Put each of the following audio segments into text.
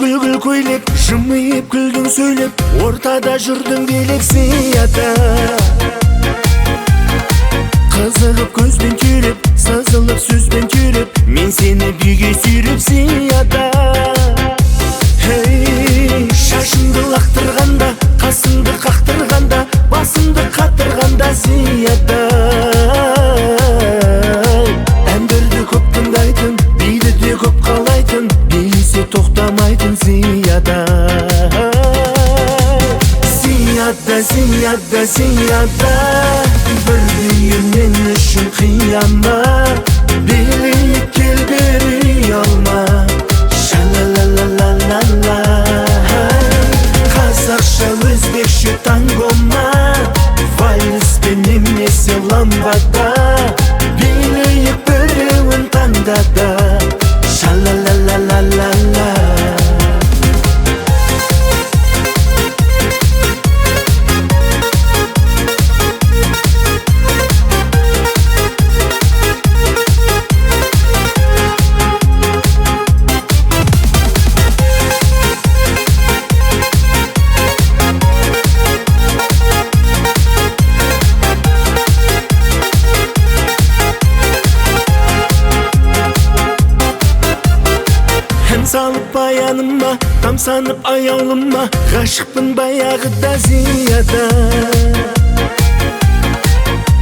gül koylek, jымайып күлдің сөйлеп, ортада жүрдің билек сияда. Қызығып көзбен түйреп, сызылып сөзбен түйреп, мен сені бүйге сүйреп сияда. Hey, шашыңды лақтырғанда, қасыңды қақтырғанда, басыңды қатырғанда сияда. Әндерді көп тыңдайтын, биді де көп қалайтын, билесе тоқтамайтын сияда. Сияда, сияда, сияда, бір дүйім мен үшін қияма, билейік кел бері алма. Ша-ла-ла-ла-ла-ла-ла, қазақша өзбекше тангома, вальспен немесе ламбада, билейік біреуін таңдада. Ша-ла-ла-ла-ла-ла-ла. Салып баяныма, тамсанып аяулыма, ғашықпын баяғыда зияда.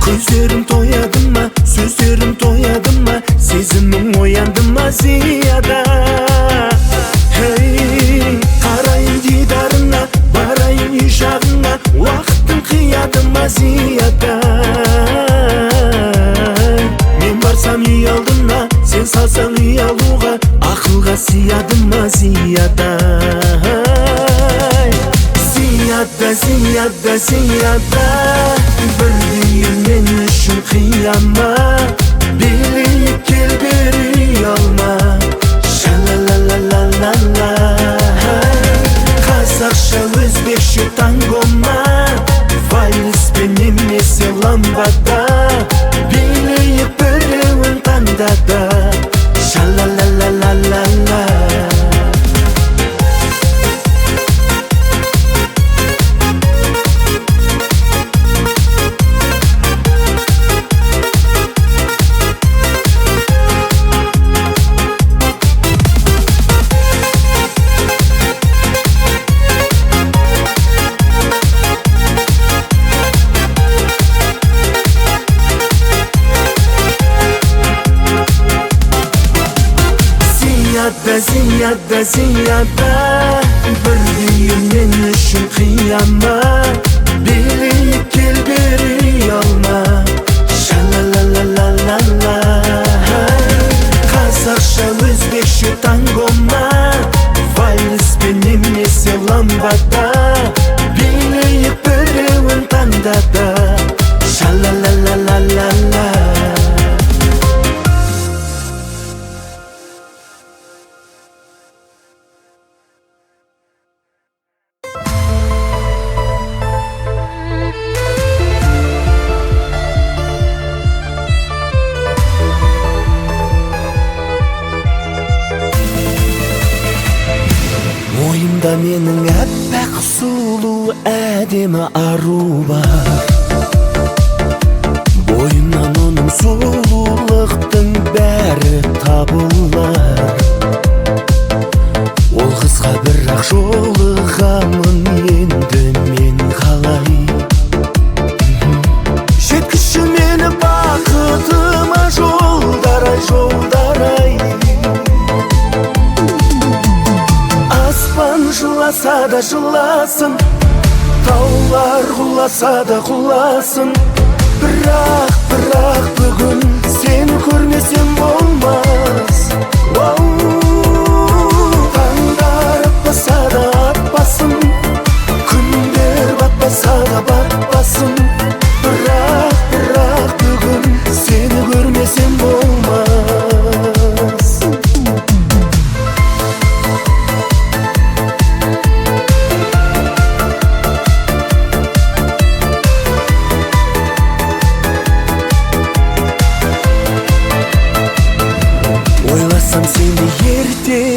Көздерім тояды ма, сөздерім тояды ма, сезімім оянды ма зияда. Hey, қарайын дидарына, барайын үй жағына, уақыттың қияды ма зияда. Мен барсам үй алдына, сен салсаң үй алуға, ақылға сияды ма зияда. Сияда, сияда, сияда, бір дүйім мен үшін қияма, билейік кел бері алма. Ша-ла-ла-ла-ла-ла-ла, қазақша өзбекше тангома, вальспен немесе ламбада, билейік біреуін таңдада. Ша-ла-ла-ла-ла-ла-ла. Сияда, сияда, бір дүйім мен үшін қияма, билейік кел бері алма. Ша-ла-ла-ла-ла-ла-ла, қазақша өзбекше тангома, вальспен немесе ламбада, билейік біреуін таңдада. Ша-ла-ла-ла-ла-ла-ла. Ойымда менің әппақ сұлу әдемі ару бар, бойымнан оның сұлулықтың бәрі табылар. Ол қызға бірақ жолығамын енді мен қалай. Жеткізші мені бақытыма жолдар-ай, жолдар-ай. Аспан жыласа да жыласын, таулар құласа да құласын, бірақ бүгін сені көрмесем болмас. Таңдар атпаса да атпасын, күндер батпаса да батпасын, бірақ бүгін сені көрмесем болмас.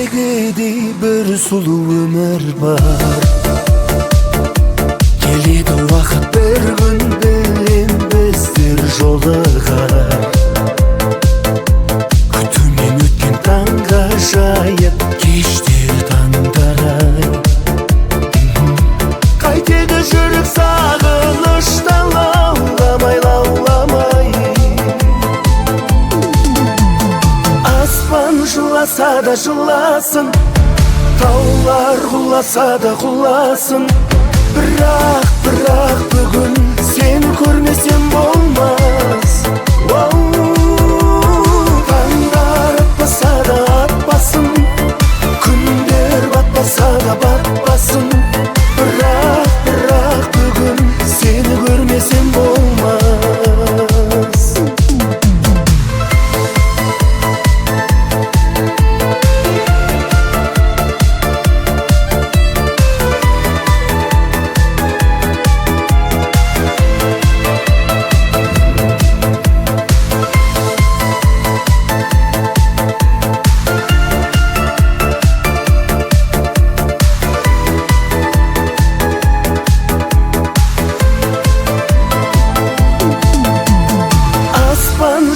Келеді бір сұлу өмір бар. Келеді уақыт бір күн білем біздер жолығар. Күтумен өткен таңға жайып кештер таңдарай. Қайтеді жүрек сағыныштан лауламай, лауламай. Аспан жыласа да жыласын, таулар құласа да құласын. Бірақ бүгін сен көрмесем болмас. Таңдар атпаса да атпасын, күндер батпаса да батпасын. Бірақ бүгін сені көрмесем болмас.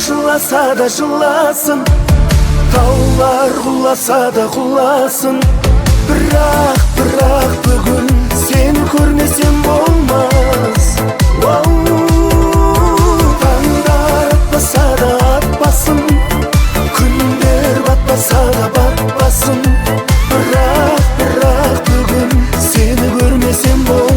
Жыласа да жыласын, таулар құласа да құласын. Бірақ бүгін сені көрмесем болмас. Таңдар атпаса да атпасын, күндер батпаса да батпасын. Бірақ бүгін сені көрмесем болмас.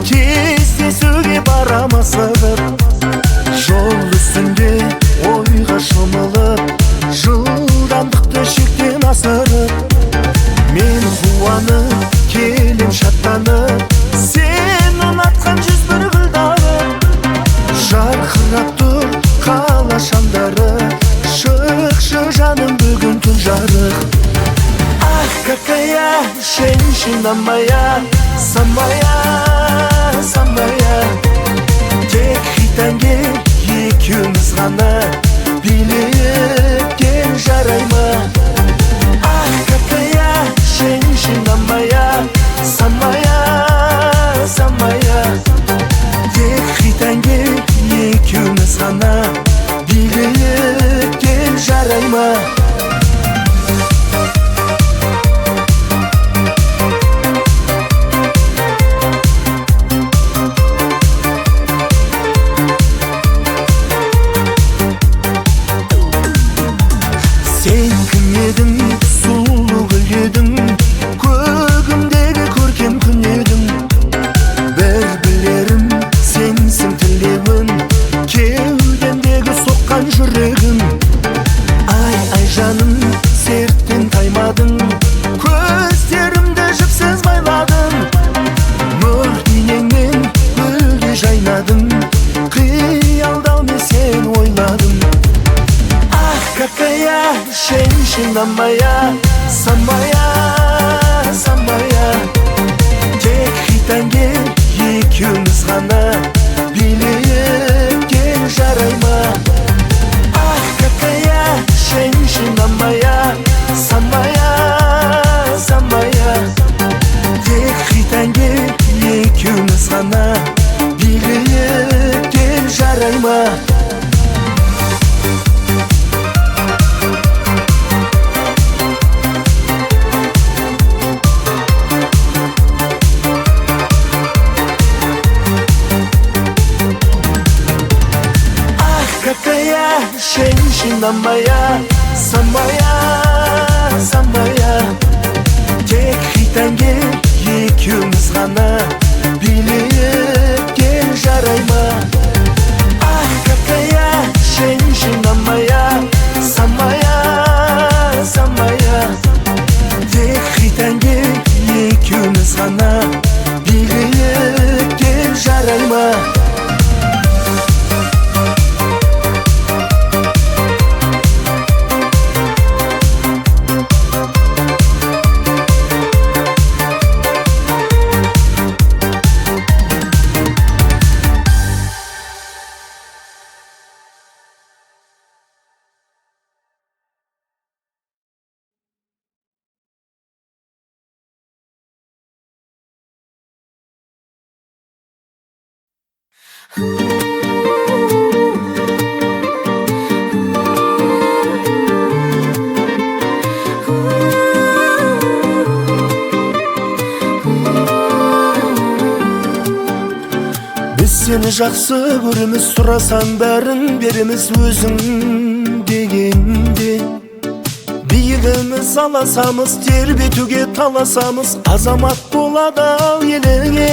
Кездесуге барамасығып, жол үстінде ойға шомылып, жылдамдықты шектен асырып. Мен қуанып, келем шаттанып, сен ұнатқан жүз бір гүлдарып. Жарқырап тұр қала шамдары, шықшы жаным бүгін түн жарық. Ах, какая женщина моя, самая, самая. Тек хитанге екеуміз ғана, билеткен жарай ма? Ах, какая женщина моя, самая, самая. Тек хитанге екеуміз ғана, билеткен жарай ма? Сен кім едің, сұлу гүл едің, көгімдегі көркем күн едің. Бір білерім, сенсің тілеуім, кеудемдегі соққан жүрегім. Ай жаным, серттен таймадың, көздерімді жіпсіз байладың. Нұр денеңмен гүлге жайнадың, қиялдаумен сен ойладың. Какая женщина моя, самая, самая. Тек хитанге екеуміз ғана, билеткен жарай ма? Ах, какая женщина моя, самая, самая. Тек хитанге екеуміз ғана, билеткен жарай ма? Какая женщина моя, Самая, самая, тек хитанге екеуміз ғана билеп кел жарай ма? Ах, какая женщина моя, самая, самая, тек хитанге екеуміз ғана билеп кел жарай ма? Біз сені жақсы көреміз, сұрасаң бәрін береміз өзің дегенде. Биігіміз аласамыз, тербетуге таласамыз, азамат болады ал еліңе.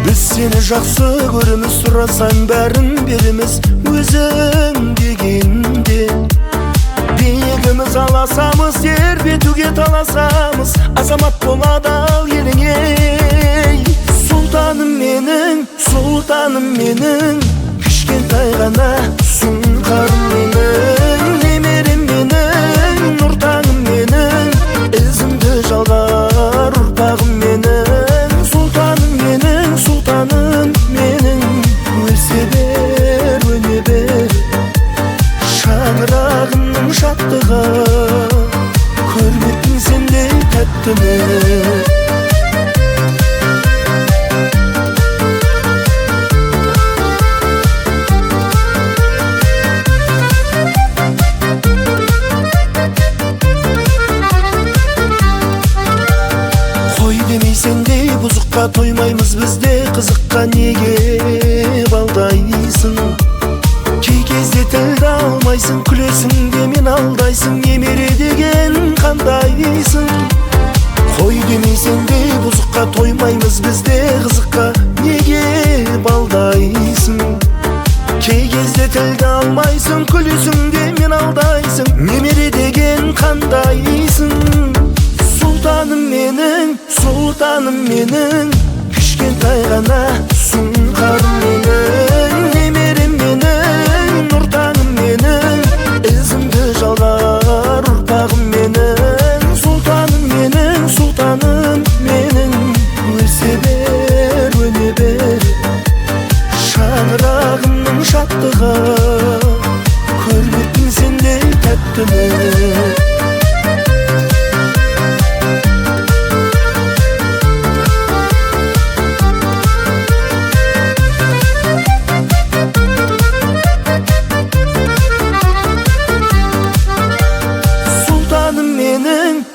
Біз сені жақсы көреміз, сұрасаң бәрін береміз өзің дегенде. Биігіміз аласамыз, тербетуге таласамыз, азамат болады ал еліңе. Сұлтаным менің, сұлтаным менің, кішкентай ғана сұңқарым менің, немерем менің, нұртаңым менің, ізімді жалғар ұрпағым менің. Сұлтаным менің, сұлтаным менің, өлсе бер, өне бер, шаңырағымның шаттығы, көрмеппін сендей тәттіні. Сендей бұзыққа тоймаймыз бізде, қызыққа неге балдайсың? Кей кезде тілді алмайсың, күлесің де мен алдайсың, немере деген қандайсың? Қой демей сендей бұзыққа тоймаймыз бізде, қызыққа неге балдайсың? Кей кезде тілді алмайсың, күлесің де мен алдайсың, немере деген қандайсың? Сұлтаным менің, сұлтаным менің, кішкентай ғана сұңқарым менің, немерем менің, нұртаңым менің, ізімді жалғар ұрпағым менің. Сұлтаным менің, сұлтаным менің, өлсе бер, өне бер, шаңырағымның шаттығы, көрмеппін сендей тәттіні.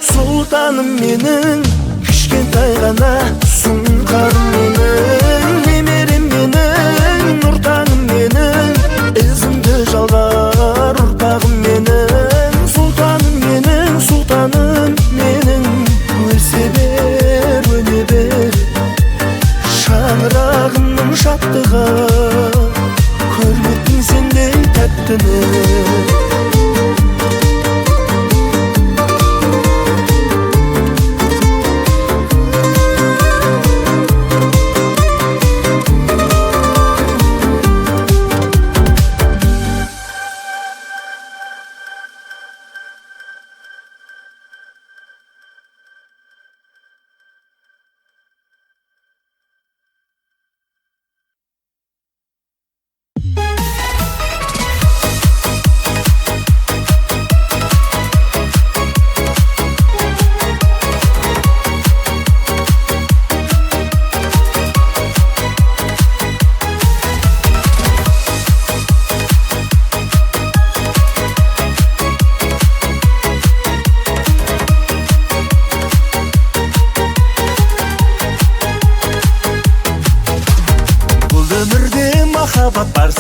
Сұлтаным менің, кішкентай ғана сұңқарым менің, немерем менің, нұртаңым менің, ізімді жалғар ұрпағым менің. Сұлтаным менің, сұлтаным менің, өлсе бер, өне бер, шаңырағымның шаттығы, көрмеппін сендей тәттіні. Махаббат бар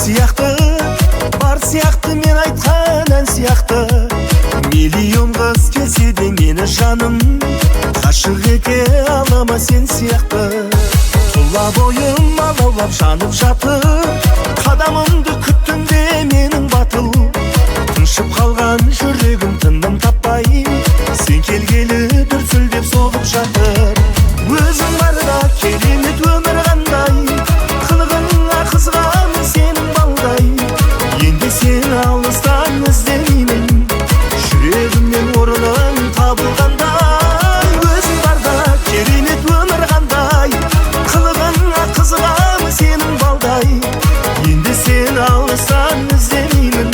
сияқты, мен айтқан ән сияқты. Миллион қыз келсе де мені жаным ғашық ете алама сен сияқты. Тұла бойым алаулап жанып жатыр, қадамымды күттің де менің батыл. Тыншып қалған жүрегім тыным таппай, сен келгелі дүрсілдеп соғып жатыр. Өзің барда керемет өмір қандай, қылығыңа қызғамын сенің балдай. Енді сен алыстан іздемеймін, жүрегімнен орның табылғандай. Өзің барда керемет өмір қандай, қылығыңа қызғамын сенің балдай. Енді сен алыстан іздемеймін,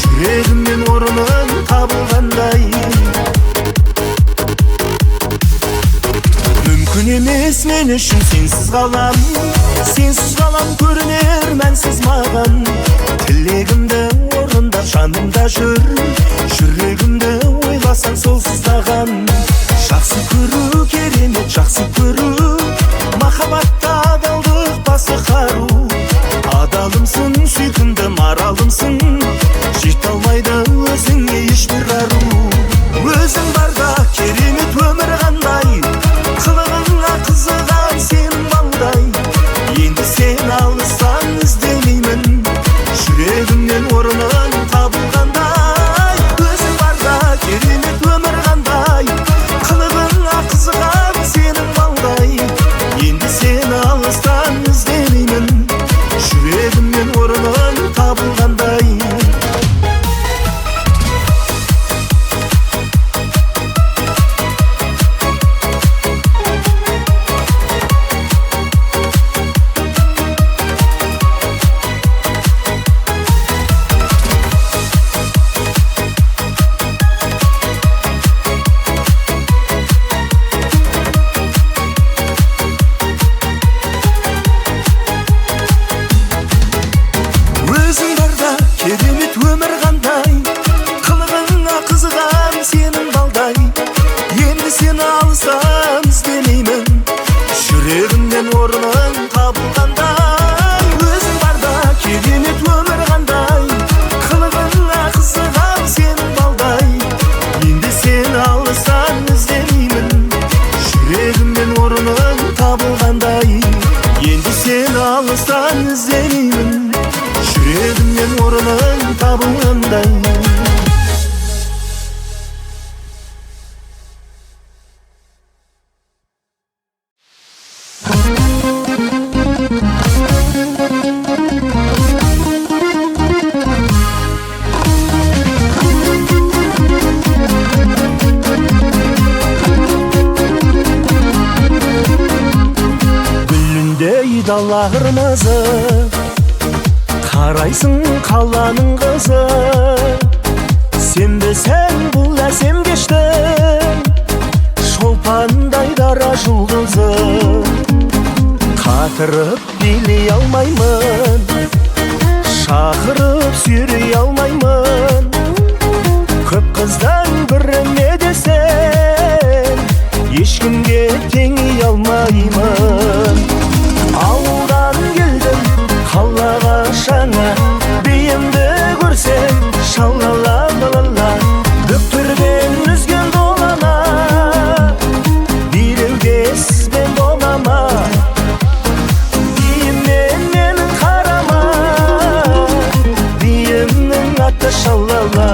жүрегімнен орның табылғандай. Мүмкін емес мен үшін сенсіз қалам, сенсіз қалам көрінер мәнсіз маған. Тілегімді орындап жанымда жүр, жүрегімді ойласаң сол сыздаған. Жақсы көру керемет, жақсы көру, махаббатта адалдық басы қару. Адалымсың, сүйкімді маралымсың, жете алмайды өзіңе ешбір ару. Өзің барда керемет өмір қандай, қылығыңа қызыған сенің балдай. Енді сен алыстан іздемеймін, жүрегімнен орның табылғандай. Өзің барда керемет өмір қандай, қылығыңа қызыған сенің балдай. Енді сен алыстан іздемеймін, жүрегімнен орның табылғандай. Өзің барда керемет өмір қандай, қылығыңа қызыған сенің балдай. Енді сені алыстан іздемеймін, жүрегімнен орның табылғандай. Өзің барда керемет өмір қандай, қылығыңа қызыған сенің балдай. Енді сені алыстан іздемеймін, жүрегімнен орның табылғандай. Енді сені алыстан іздемеймін, жүрегімнен орның табылғандай. Гүліндей дала қырмызы, қарайсың қаланың қызы. Сенбесең бұл әсем кештің, шолпандай дара жұлдызы. Қатырып билей алмаймын, шақырып сүйрей алмаймын. Көп қыздан біріне десең, ешкімге теңей алмаймын. Ауылдан келдім қалаға жаңа, биімді көрсең шалала-лала. Бөктерден үзген долана, билеуге сізбен болама. Биімнен менің қарама, биімнің аты шалала.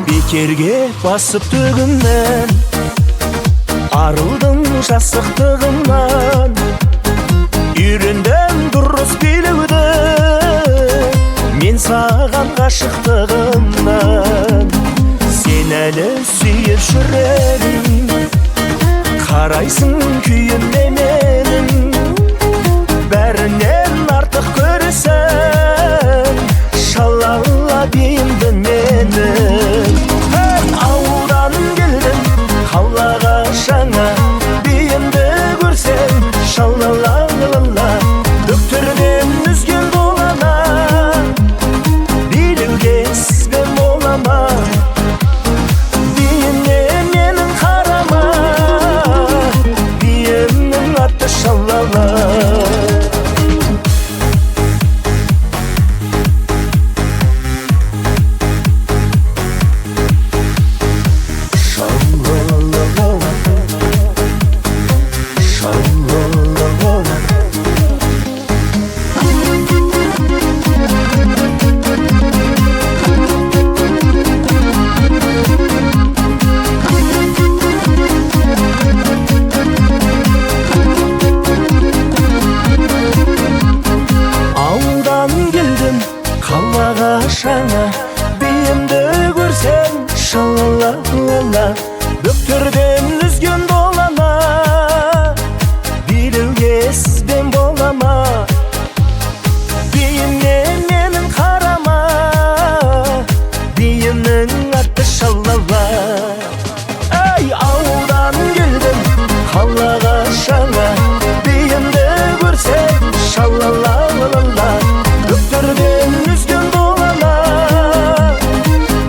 Бекерге басып төгімнен, арылдың жасықтығымнан. Үйрендім дұрыс билеуді, мен саған ғашықтығымнан. Сен әлі сүйіп жүрегім, қарайсың күйімде менің. Бәрінен артық көрсең, шалала биімді менің. Ауылдан келдім қалаға жаңа, биімді көрсең шалала-лала. Бөктерден үзген долана, şana, biyimdi görsen şalala lala. Böktürden üzgün dolama, bililgesiz ben bolama. Biyimle menin karama, biyimnin atı şalala. Ay avdan geldim kallaga şana, biyimdi görsen şalala lala. Böktürden üzgün dolama,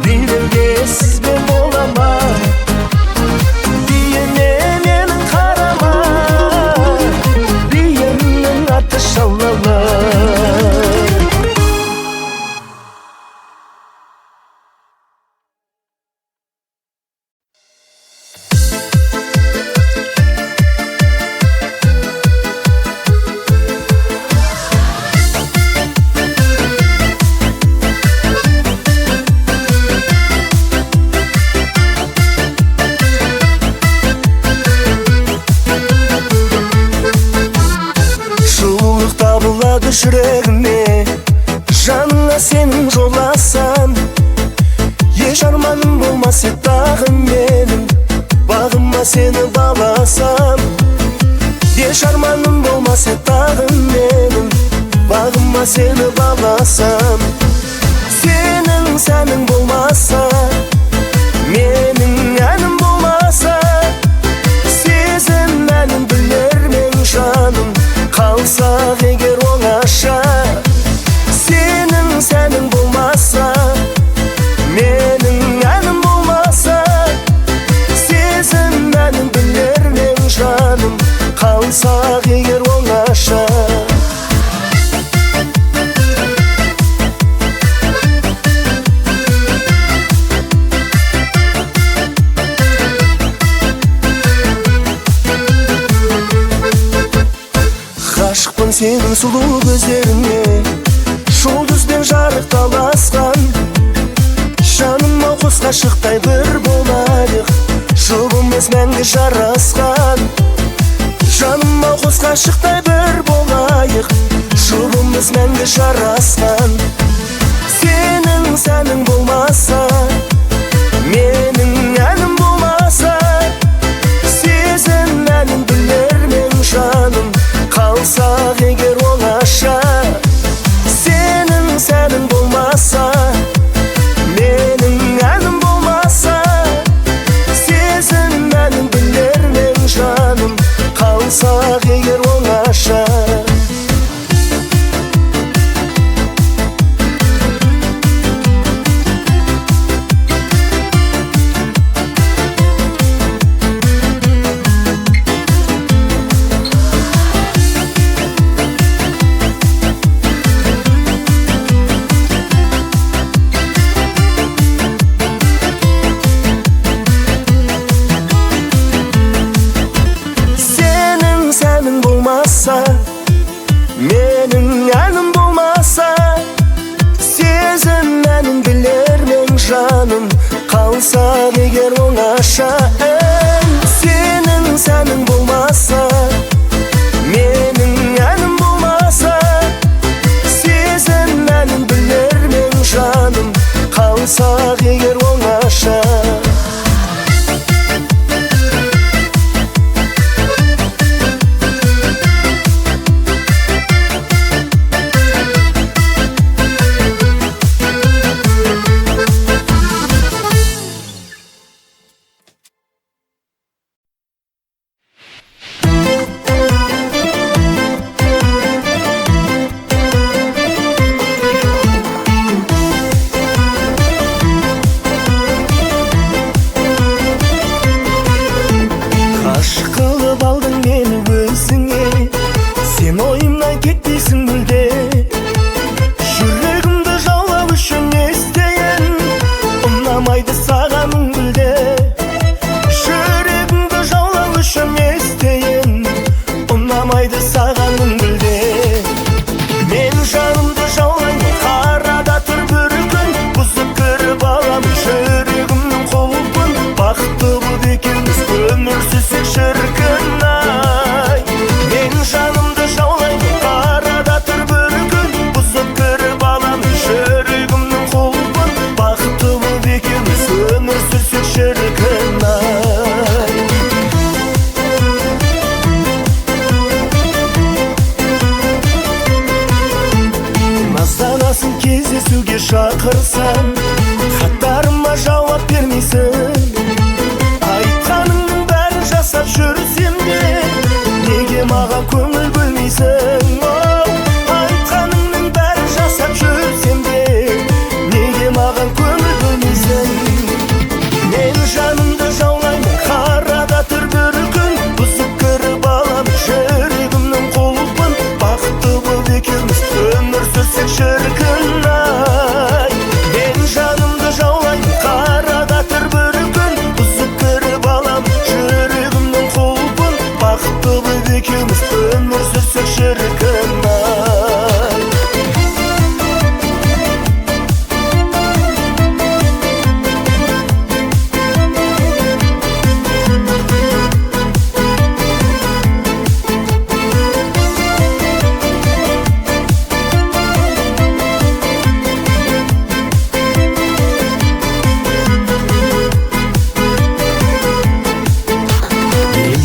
bililgesiz ben bolama. Biyimle menin karama, biyimnin atı şalala. Şuurlukta buladı yüreğime, canla senin jolasan. Еш armanım olmasa dağım benim, bağıma seni bağlasam. Еш armanım olmasa dağım benim, bağıma seni bağlasam. Senin bolmasa, menin yanım bolmasa. Sezinmenin bilermen canım, kalsak eğer oңaша. Senin bolmasa, menin yanım bolmasa. Sezinmenin bilermen canım, kalsak eğer oңaша. Aşıkпын senin sulu gözlerine, жұлдызбен жарықталасқан. Жаныма құс ғашықтай бір болайық, жұбымыз мәңгі жарасқан. Жаныма құс ғашықтай бір болайық, жұбымыз мәңгі жарасқан. Сенің болмаса, менің әнім болмаса. Сезімнің білермен жаным, kalsak eğer oңaша. Senin bolmasa, menin yanım bolmasa. Sezinmenin bilermen canım, kalsak eğer oңaша. Senin bolmasa, menin yanım bolmasa. Sezinmenin bilermen canım, kalsak eğer oңaша. Senin bolmasa, menin yanım bolmasa. Sezinmenin bilermen canım, kalsak eğer oңaша. шақырсам хаттарыма жауап бермейсің. Айтқаныңның бәрін жасап жүрсем де неге маған көңіл бөлмейсің? Айтқаныңның бәрін жасап жүрсем де неге маған көңіл бөлмейсің? Мен жанымды жаулаймын, қарада тұр бір күн, бұзып кіріп аламын жүрегімнің құлпын. Бақытты болып екеуміз өмір сүрсек шіркін ай. Мен жанымды жаулаймын, қарада тұр бір күн, бұзып кіріп аламын жүрегімнің құлпын. Бақытты болып екеуміз өмір сүрсек шіркін ай.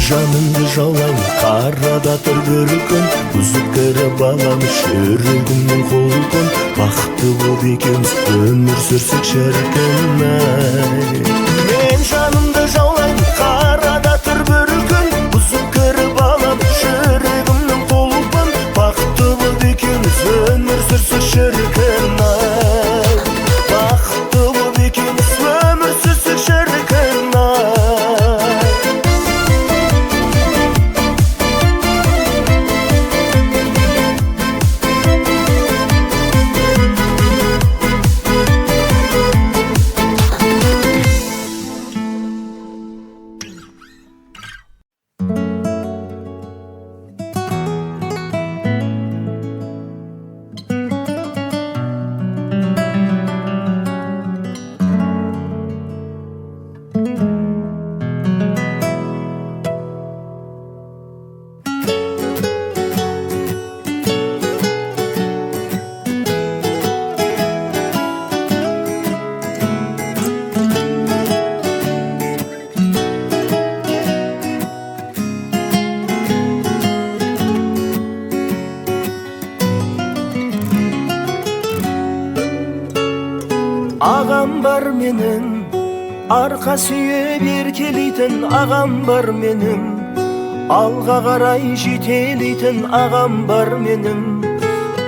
Жанымды жаулаймын, қарада тұр бір күн, бұзып кіріп аламын жүрегімнің құлпын. Бақытты болып екеуміз өмір сүрсек шіркін ай. Мен жанымды жаулаймын, қарада тұр бір күн, бұзып кіріп аламын жүрегімнің құлпын. Бақытты болып екеуміз өмір сүрсек шіркін ай. Бақытты болып екеуміз өмір сүрсек шіркін ай. Ағам бар менің, арқа сүйеп еркелейтін ағам бар менің, алға қарай жетелейтін ағам бар менің,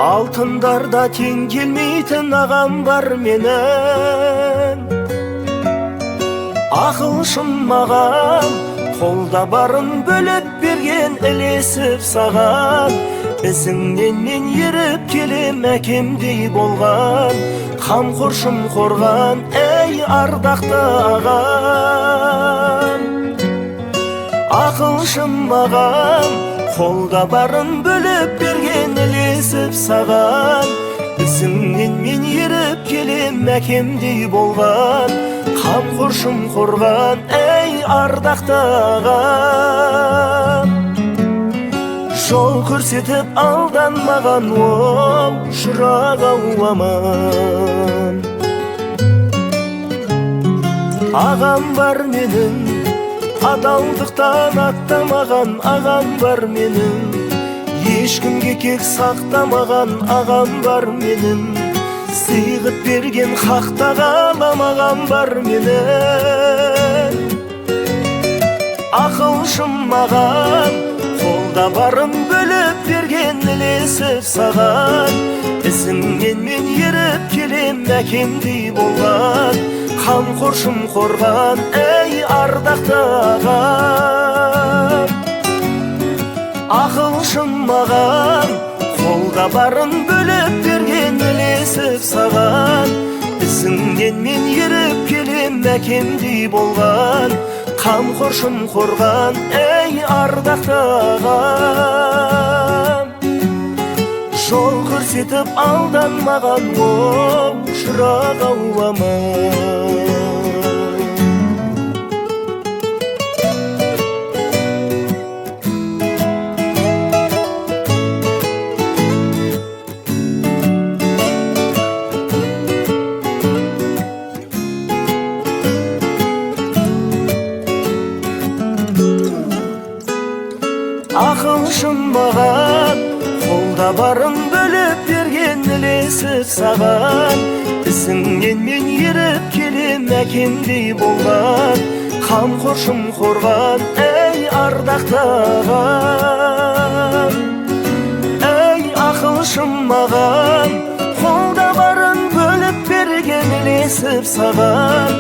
алтындарда тең келмейтін ағам бар менің. Ақылшым маған, қолда барын бөліп берген, ілесіп саған, ізіңнен мен еріп келем әкемдей болған. Қамқоршым қорған, әй ардақты ағам. Ақылшым маған, қолда барын бөліп берген, ілесіп саған, ізіңнен мен еріп келем әкемдей болған. Қамқоршым қорған, әй ардақты ағам. Жол көрсетіп алданмаған, оу шырақ-ау аман. Ағам бар менің, адалдықтан аттамаған ағам бар менің, ешкімге кек сақтамаған ағам бар менің, сыйғып берген хақта қаламаған бар менің. Ақылшым маған, қолда барын бөліп берген, ілесіп саған, ізіңнен мен еріп келем әкемдей болған. Қамқоршым қорған, әй ардақты ағам. Ақылшым маған, қолда барын бөліп берген, ілесіп саған, ізіңнен мен еріп келем әкемдей болған. Қамқоршым қорған, әй ардақты ағам. Жол көрсетіп алданмаған, оу шырақ-ау аман. Ақылшым маған, қолда барын бөліп берген, ілесіп саған, ізіңнен мен еріп келем әкемдей болған, қамқоршым қорған, әй ардақты ағам, әй ақылшым маған, қолда барын бөліп берген ілесіп саған,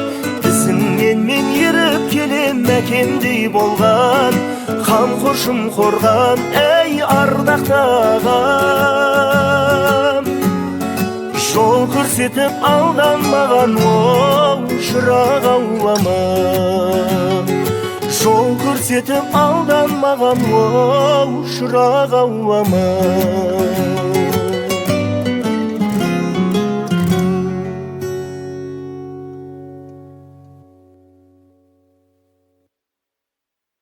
ізіңнен мен еріп келем әкемдей болған, қамқоршым қорған, әй ардақты ағам. Жол көрсетіп алданмаған, оу шырақ аулама. Жол көрсетіп алданмаған, оу шырақ аулама.